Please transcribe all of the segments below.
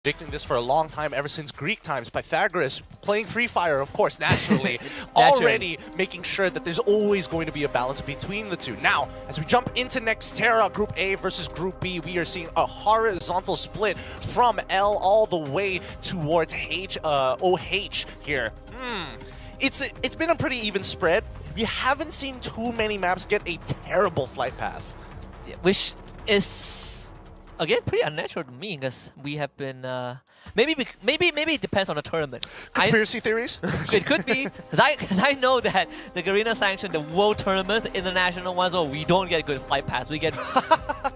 predicting this for a long time, ever since Greek times. Pythagoras playing Free Fire, of course, naturally. Already making sure that there's always going to be a balance between the two. Now, as we jump into Nextera, Group A versus Group B, we are seeing a horizontal split from L all the way towards OH here. It's been a pretty even spread. We haven't seen too many maps get a terrible flight path. Which is, again, pretty unnatural to me, because we have been maybe it depends on the tournament. Conspiracy theories? It could be, because I know that the Garena sanctioned the world tournaments, the international ones, we don't get good flight paths. We get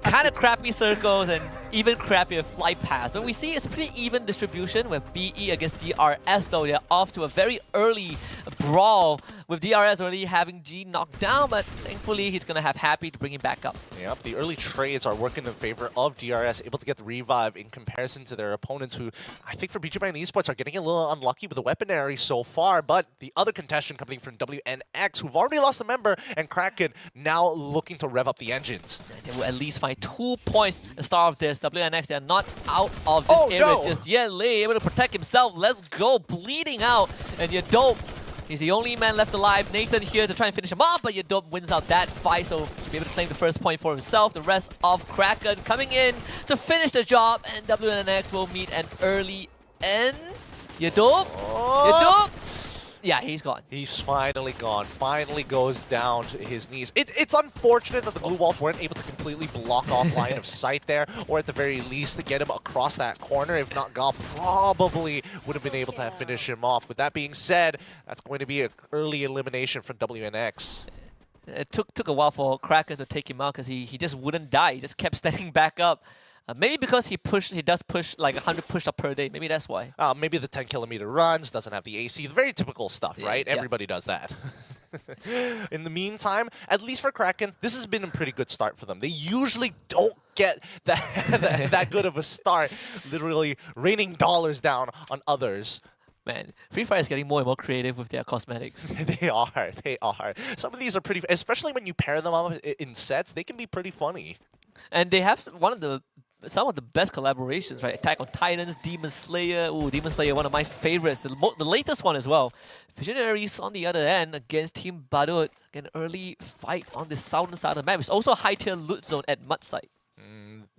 kind of crappy circles and even crappier flight paths. And we see it's a pretty even distribution with BE against DRS, though they're off to a very early brawl, with DRS already having G knocked down, but thankfully he's going to have Happy to bring him back up. Yep, the early trades are working in favor of DRS, able to get the revive in comparison to their opponents, who I think for BGMI and Esports are getting a little unlucky with the weaponry so far, but the other contestant coming from WNX, who've already lost a member, and Kraken now looking to rev up the engines. They will at least find 2 points at the start of this. WNX, they're not out of this area just yet. Lei able to protect himself. Let's go, bleeding out, and Yadope, he's the only man left alive. Nathan here to try and finish him off, but Yadope wins out that fight, so be able to claim the first point for himself. The rest of Kraken coming in to finish the job, and WNX will meet an early end. Yadope? Yadope? Yeah, he's gone. He's finally gone. Finally goes down to his knees. It's unfortunate that the Blue Walls weren't able to completely block off line of sight there, or at the very least to get him across that corner. If not, Gal probably would have been able to finish him off. With that being said, that's going to be an early elimination from WNX. It took a while for Kraken to take him out, because he just wouldn't die. He just kept standing back up. Maybe because he does push like 100 push-up per day. Maybe that's why. Maybe the 10-kilometer runs, doesn't have the AC. The very typical stuff, right? Yeah. Everybody does that. In the meantime, at least for Kraken, this has been a pretty good start for them. They usually don't get that good of a start, literally raining dollars down on others. Man, Free Fire is getting more and more creative with their cosmetics. They are. Some of these are pretty, especially when you pair them up in sets, they can be pretty funny. And they have some of the best collaborations, right? Attack on Titans, Demon Slayer. Ooh, Demon Slayer, one of my favorites. The latest one as well. Visionaries on the other end against Team Badut. An early fight on the southern side of the map. It's also a high-tier loot zone at mud site.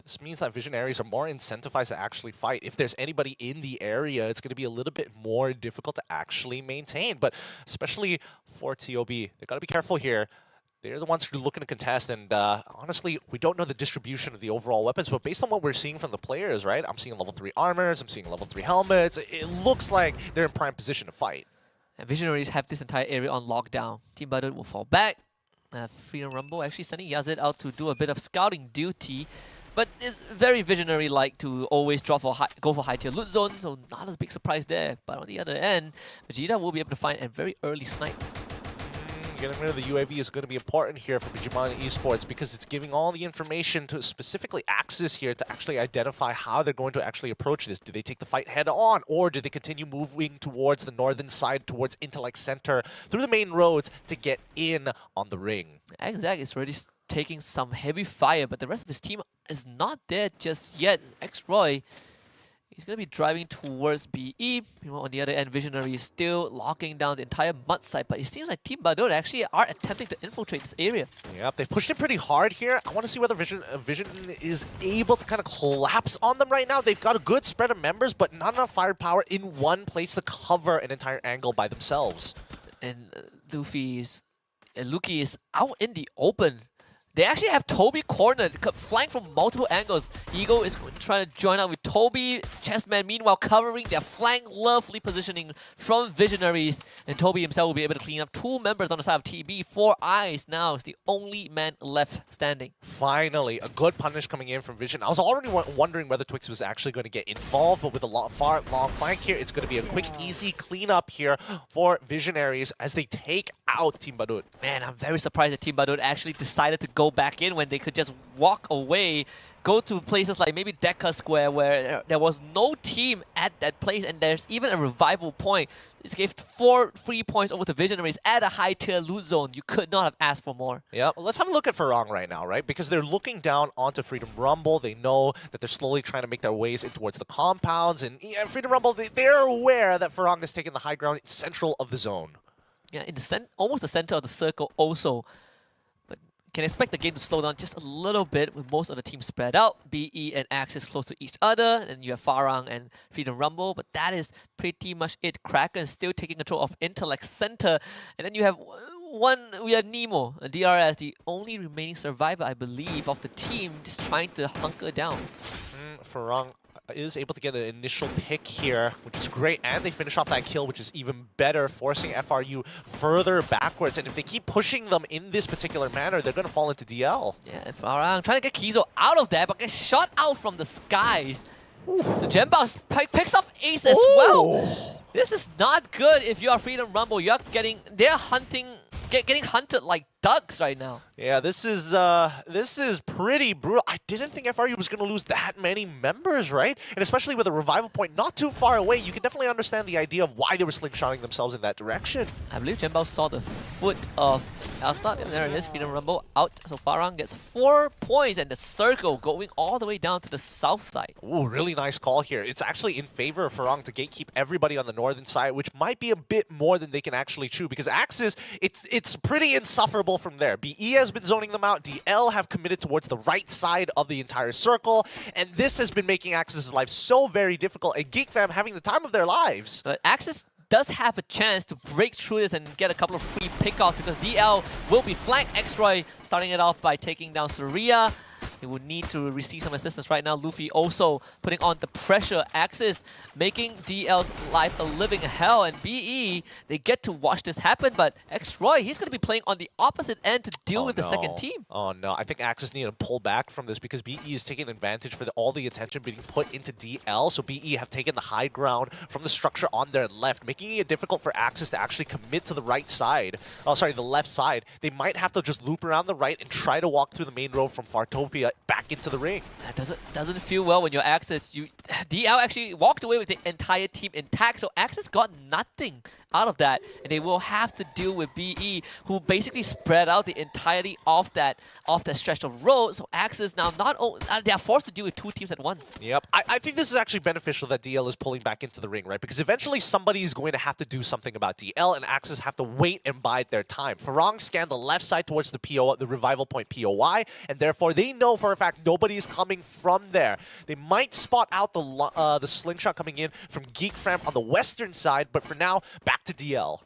This means that Visionaries are more incentivized to actually fight. If there's anybody in the area, it's going to be a little bit more difficult to actually maintain. But especially for TOB, they've got to be careful here. They're the ones who are looking to contest, and honestly, we don't know the distribution of the overall weapons, but based on what we're seeing from the players, right? I'm seeing level 3 armors, I'm seeing level 3 helmets. It looks like they're in prime position to fight. And Visionaries have this entire area on lockdown. Team Badut will fall back. Freedom Rumble actually sending Yazid out to do a bit of scouting duty, but it's very Visionary-like to always go for high-tier loot zone, so not a big surprise there. But on the other end, Vegeta will be able to find a very early snipe. Getting rid of the UAV is going to be important here for BGMI Esports, because it's giving all the information to specifically Axis here to actually identify how they're going to actually approach this. Do they take the fight head on, or do they continue moving towards the northern side, towards Intellect Center, through the main roads to get in on the ring? Exact is already taking some heavy fire, but the rest of his team is not there just yet. X-Roy, he's going to be driving towards BE. On the other end, Visionary is still locking down the entire mud site, but it seems like Team Badut actually are attempting to infiltrate this area. Yep, they pushed it pretty hard here. I want to see whether Vision is able to kind of collapse on them right now. They've got a good spread of members, but not enough firepower in one place to cover an entire angle by themselves. And Luki is out in the open. They actually have Toby cornered, flanked from multiple angles. Ego is trying to join up with Toby. Chessman, meanwhile, covering their flank, lovely positioning from Visionaries. And Toby himself will be able to clean up 2 members on the side of TB. 4 Eyes now is the only man left standing. Finally, a good punish coming in from Vision. I was already wondering whether Twix was actually going to get involved, but with a long flank here, it's going to be a quick, easy cleanup here for Visionaries as they take out Team Badut. Man, I'm very surprised that Team Badut actually decided to go go back in when they could just walk away, go to places like maybe Deca Square where there was no team at that place, and there's even a revival point. It gave 4 free points over to Visionaries at a high tier loot zone. You could not have asked for more. Yeah, let's have a look at Farang right now, right? Because they're looking down onto Freedom Rumble. They know that they're slowly trying to make their ways in towards the compounds, and Freedom Rumble, they're aware that Farang is taking the high ground central of the zone. Yeah, in the almost the center of the circle also. But can expect the game to slow down just a little bit with most of the teams spread out. BE and Axis close to each other, and you have Farang and Freedom Rumble, but that is pretty much it. Kraken still taking control of Intellect Center, and then you have we have Nemo, a DRS, the only remaining survivor, I believe, of the team, just trying to hunker down. Farang is able to get an initial pick here, which is great, and they finish off that kill, which is even better, forcing FRU further backwards. And if they keep pushing them in this particular manner, they're going to fall into DL. Yeah, and Farang trying to get Kizo out of there, but gets shot out from the skies. Ooh. So Jembao picks up Ace as well. This is not good if you are Freedom Rumble. They're getting hunted like ducks right now. Yeah, this is pretty brutal. I didn't think FRU was going to lose that many members, right? And especially with a revival point not too far away, you can definitely understand the idea of why they were slingshotting themselves in that direction. I believe Jembao saw the foot of Alstar, and there it is, Freedom Rumble out. So Farang gets 4 points, and the circle going all the way down to the south side. Ooh, really nice call here. It's actually in favor of Farang to gatekeep everybody on the northern side, which might be a bit more than they can actually chew, because Axis, it's pretty insufferable from there. BE has been zoning them out. DL have committed towards the right side of the entire circle, and this has been making Axis' life so very difficult, and Geek Fam having the time of their lives. But Axis does have a chance to break through this and get a couple of free pickoffs, because DL will be flanked. Xtroy starting it off by taking down Surya. He would need to receive some assistance right now. Luffy also putting on the pressure. Axis making DL's life a living hell. And BE, they get to watch this happen. But Xtroy, he's going to be playing on the opposite end to deal with the second team. Oh no, I think Axis need to pull back from this, because BE is taking advantage for all the attention being put into DL. So BE have taken the high ground from the structure on their left, making it difficult for Axis to actually commit to the right side. Oh, sorry, the left side. They might have to just loop around the right and try to walk through the main road from Fartopia back into the ring. That doesn't feel well when you're Axis. DL actually walked away with the entire team intact, so Axis got nothing out of that, and they will have to deal with BE, who basically spread out the entirety of that stretch of road. So Axis now they are forced to deal with 2 teams at once. Yep, I think this is actually beneficial that DL is pulling back into the ring, right? Because eventually somebody is going to have to do something about DL, and Axis have to wait and bide their time. Farang scanned the left side towards the revival point POI, and therefore they know for a fact nobody is coming from there. They might spot out the slingshot coming in from Geek Fam on the western side, but for now, back to DL.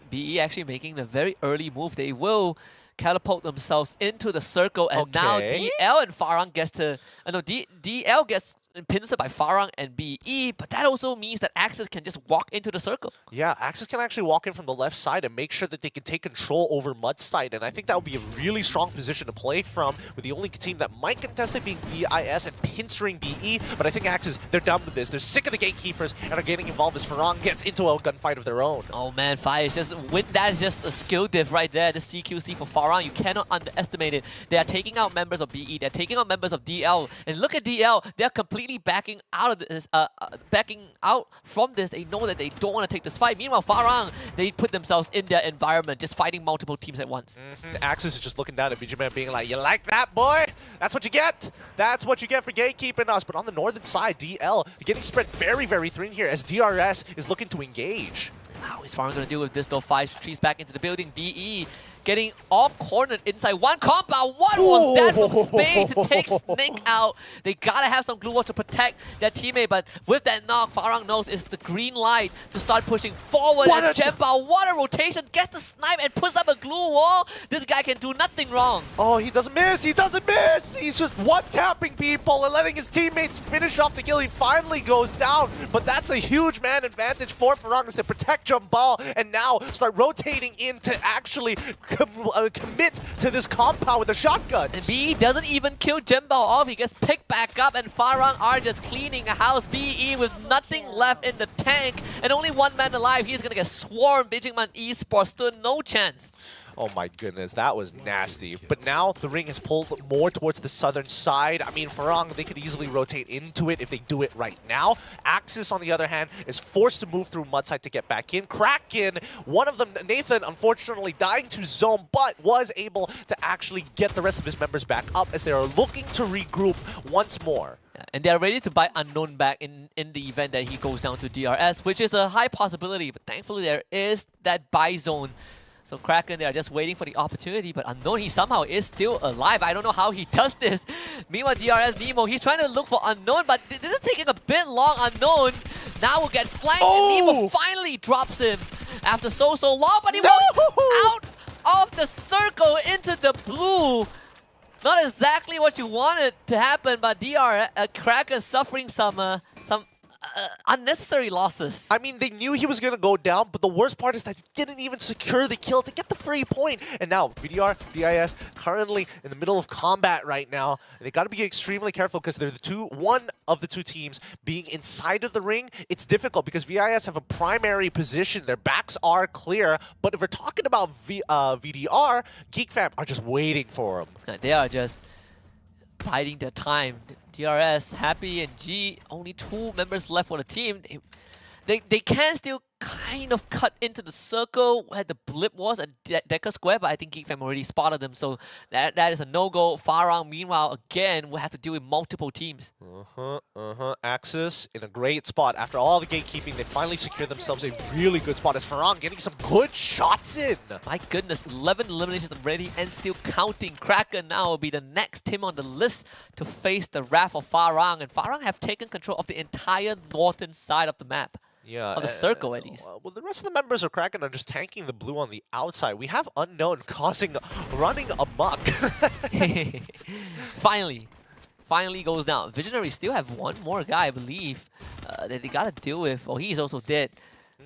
BE actually making a very early move. They will catapult themselves into the circle, and now DL and Farang gets to... DL gets pinned by Farang and BE, but that also means that Axis can just walk into the circle. Yeah, Axis can actually walk in from the left side and make sure that they can take control over Mud side, and I think that would be a really strong position to play from, with the only team that might contest it being VIS and pincering BE, but I think Axis, they're done with this. They're sick of the gatekeepers and are getting involved as Farang gets into a gunfight of their own. Oh man, Fire is that is just a skill diff right there, the CQC for Farang. You cannot underestimate it. They are taking out members of BE, they're taking out members of DL, and look at DL, they're completely backing out of this, backing out from this. They know that they don't want to take this fight. Meanwhile, Farang, they put themselves in their environment, just fighting multiple teams at once. Axis is just looking down at BGMan being like, you like that, boy? That's what you get. That's what you get for gatekeeping us. But on the northern side, DL getting spread very, very thin here as DRS is looking to engage. How is Farang going to deal with this though? 5 trees back into the building. BE getting all cornered inside one compound. What was that from Spain to take Snake out? They gotta have some glue wall to protect their teammate, but with that knock, Farang knows it's the green light to start pushing forward. And Jembao, what a rotation, gets the snipe and puts up a glue wall. This guy can do nothing wrong. Oh, he doesn't miss, he doesn't miss! He's just one-tapping people and letting his teammates finish off the kill. He finally goes down, but that's a huge man advantage for Farang is to protect Jembao and now start rotating in to actually commit to this compound with a shotgun. And BE doesn't even kill Jembao off. He gets picked back up, and Farang are just cleaning a house. BE with nothing left in the tank and only 1 man alive. He's gonna get swarmed. Beijingman Esports stood no chance. Oh my goodness, that was nasty. But now the ring has pulled more towards the southern side. I mean, Farang, they could easily rotate into it if they do it right now. Axis, on the other hand, is forced to move through Mudside to get back in. Kraken, one of them, Nathan, unfortunately dying to zone, but was able to actually get the rest of his members back up as they are looking to regroup once more. And they're ready to buy Unknown back in the event that he goes down to DRS, which is a high possibility, but thankfully there is that buy zone. So Kraken, they are just waiting for the opportunity, but Unknown, he somehow is still alive. I don't know how he does this. Meanwhile, DRS Nemo, he's trying to look for Unknown, but this is taking a bit long. Unknown now will get flanked, and Nemo finally drops him after so long, but he walks out of the circle into the blue. Not exactly what you wanted to happen, but Kraken suffering some unnecessary losses. I mean, they knew he was going to go down, but the worst part is that he didn't even secure the kill to get the free point. And now, VDR, VIS, currently in the middle of combat right now. They got to be extremely careful because they're one of the two teams being inside of the ring. It's difficult because VIS have a primary position. Their backs are clear. But if we're talking about VDR, Geek Fam are just waiting for them. They are just biding their time. DRS, Happy, and G, only 2 members left for the team. They can still kind of cut into the circle where the blip was at Decker Square, but I think Geek Fam already spotted them, so that is a no-go. Farang, meanwhile, again, will have to deal with multiple teams. Axis in a great spot. After all the gatekeeping, they finally secured themselves a really good spot as Farang getting some good shots in. My goodness, 11 eliminations already and still counting. Kraken now will be the next team on the list to face the wrath of Farang, and Farang have taken control of the entire northern side of the map. Yeah, of the circle at least. Well, the rest of the members of Kraken are just tanking the blue on the outside. We have Unknown running amok. Finally goes down. Visionary still have one more guy, I believe, that they gotta deal with. Oh, he's also dead.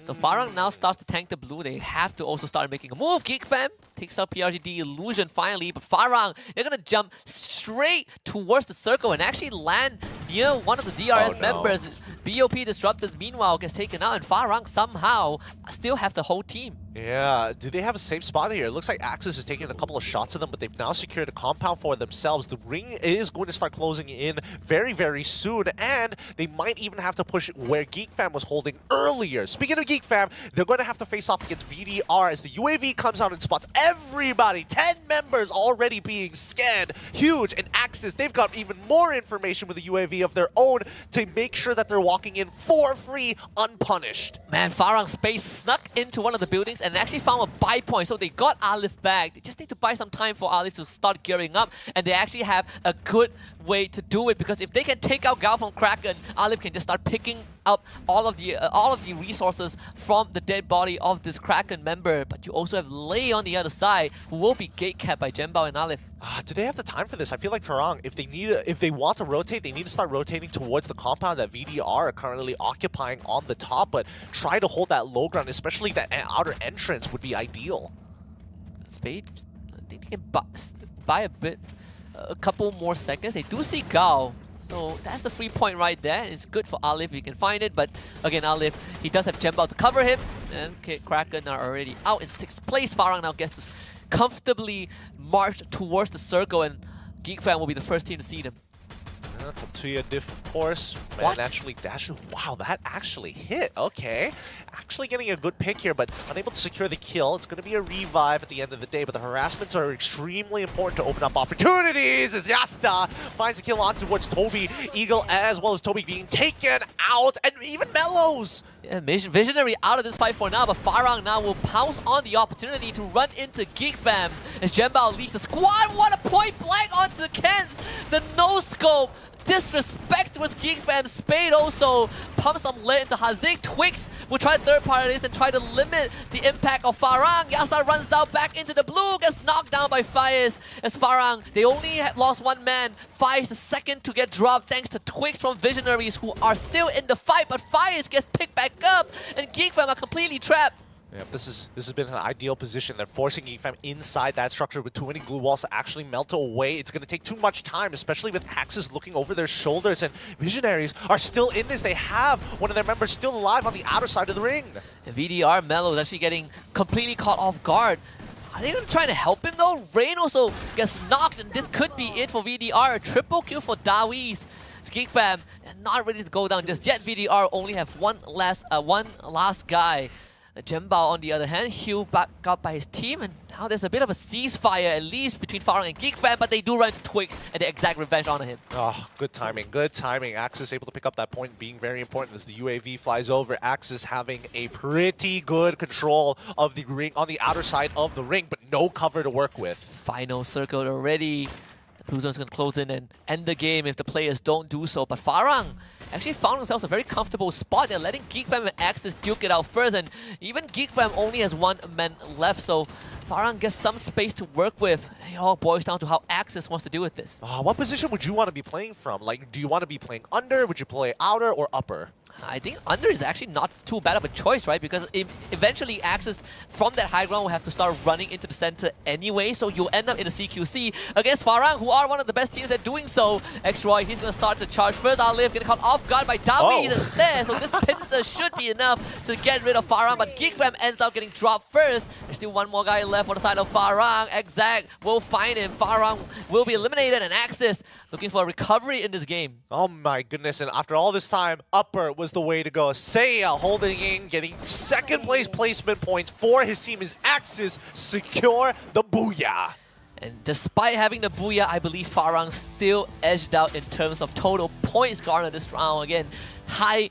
So Farang now starts to tank the blue. They have to also start making a move. Geek Fam takes out PRGD Illusion finally, but Farang, they're gonna jump straight towards the circle and actually land near one of the DRS members. BOP Disruptors meanwhile gets taken out, and Farang somehow still have the whole team. Yeah, do they have a safe spot here? It looks like Axis is taking a couple of shots at them, but they've now secured a compound for themselves. The ring is going to start closing in very, very soon, and they might even have to push where Geek Fam was holding earlier. Speaking of Geek Fam, they're going to have to face off against VDR as the UAV comes out and spots everybody. 10 members already being scanned. Huge, and Axis, they've got even more information with the UAV of their own to make sure that they're walking in for free, unpunished. Man, Farang Space snuck into one of the buildings and actually found a buy point, so they got Alif back. They just need to buy some time for Alif to start gearing up, and they actually have a good way to do it, because if they can take out Gal from Kraken, Alif can just start picking up all of the resources from the dead body of this Kraken member. But you also have Lei on the other side, who will be gatekept by Jembao and Alif. Do they have the time for this? I feel like Farang, if they want to rotate, they need to start rotating towards the compound that VDR are currently occupying on the top, but try to hold that low ground, especially that outer entrance would be ideal. Spade, I think they can buy a couple more seconds. They do see Gao, so that's a free point right there. It's good for Alif if he can find it, but again, Alif, he does have Jembao to cover him, and Kraken are already out in 6th place. Farang now gets to comfortably march towards the circle, and Geek Fam will be the first team to see them. Tatsuya diff, of course. What? And actually dash. Wow, that actually hit. Okay. Actually getting a good pick here, but unable to secure the kill. It's going to be a revive at the end of the day, but the harassments are extremely important to open up opportunities as Yasta finds a kill on towards Toby. Eagle as well as Toby being taken out, and even Mellows. Yeah, Visionary out of this fight for now, but Farang now will pounce on the opportunity to run into Geek Fam as Jembao leads the squad. What a point blank onto Kens. The no-scope disrespect towards Geek Fam. Spade also pumps some lead into Hazik. Twix will try third party this and try to limit the impact of Farang. Yasta runs out back into the blue, gets knocked down by Faiz as Farang, they only lost one man. Faiz the second to get dropped thanks to Twix from Visionaries, who are still in the fight, but Faiz gets picked back up and Geek Fam are completely trapped. Yeah, this has been an ideal position. They're forcing Geek Fam inside that structure with too many glue walls to actually melt away. It's going to take too much time, especially with Axis looking over their shoulders, and Visionaries are still in this. They have one of their members still alive on the outer side of the ring. And VDR Mellow is actually getting completely caught off guard. Are they going to try to help him though? Rain also gets knocked, and this could be it for VDR. A triple kill for Dawies. It's Geek Fam, not ready to go down just yet. VDR only have one last guy. Jembao, on the other hand, healed back up by his team, and now there's a bit of a ceasefire, at least between Farang and Geek Fam, but they do run to Twix and they exact revenge on him. Oh, good timing, good timing. Axis able to pick up that point, being very important as the UAV flies over. Axis having a pretty good control of the ring on the outer side of the ring, but no cover to work with. Final circle already. The Blue Zone's going to close in and end the game if the players don't do so, but Farang actually found themselves a very comfortable spot. They're letting Geek Fam and Axis duke it out first, and even Geek Fam only has one man left, so Farang gets some space to work with. It all boils down to how Axis wants to deal with this. What position would you want to be playing from? Like, do you want to be playing under? Would you play outer or upper? I think under is actually not too bad of a choice, right? Because eventually Axis from that high ground will have to start running into the center anyway, so you'll end up in a CQC against Farang, who are one of the best teams at doing so. X-Roy, he's going to start to charge first. Live getting caught off guard by Dawi instead, so this pincer should be enough to get rid of Farang, but Geek Fam ends up getting dropped first. There's still one more guy left on the side of Farang. Exact will find him. Farang will be eliminated, and Axis looking for a recovery in this game. Oh my goodness, and after all this time, upper was the way to go. Seiya holding in, getting second place placement points for his team as Axis secure the booyah. And despite having the booyah, I believe Farang still edged out in terms of total points garnered this round. Again, high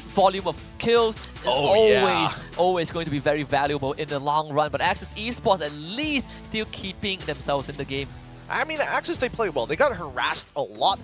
volume of kills. Always going to be very valuable in the long run. But Axis Esports at least still keeping themselves in the game. I mean, Axis, they play well. They got harassed a lot